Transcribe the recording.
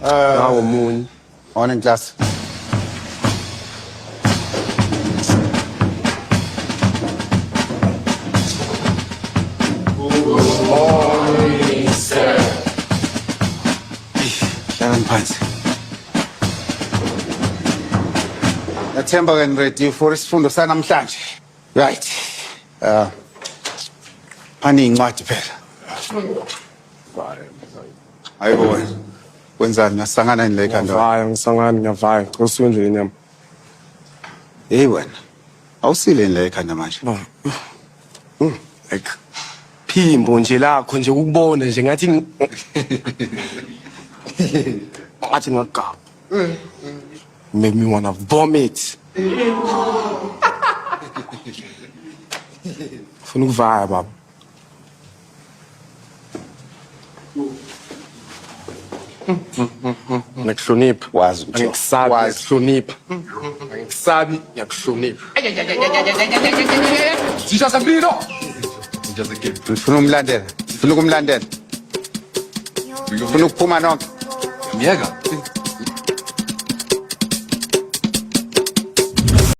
Nawo munye. Morning class. Hlalani phansi. Yathemba ke ready for isifundo sanamhlanje. Right. Phani incwadi phela. Hayibo wena. Wenzani ngasangana yini la ekhanda? Ngiyavaya ngisangani ngiyavaya. Qosuke nje inyama. Hey wena. Awusile la ekhanda manje. Like phimbo nje lakho nje ukubona nje ngathi ngathi ngagaba. Make me wanna vomit. Funa ukuvaya baba. Ngikuhlonipha. Wazi ukuthi Angikusabi ngikuhlonipha. Angikusabi ngiyakuhlonipha. Sisha Sabrino. Ngifuna umlandela. Ngifuna ukumlandela. Ngifuna ukuphuma nonke. Miyeka.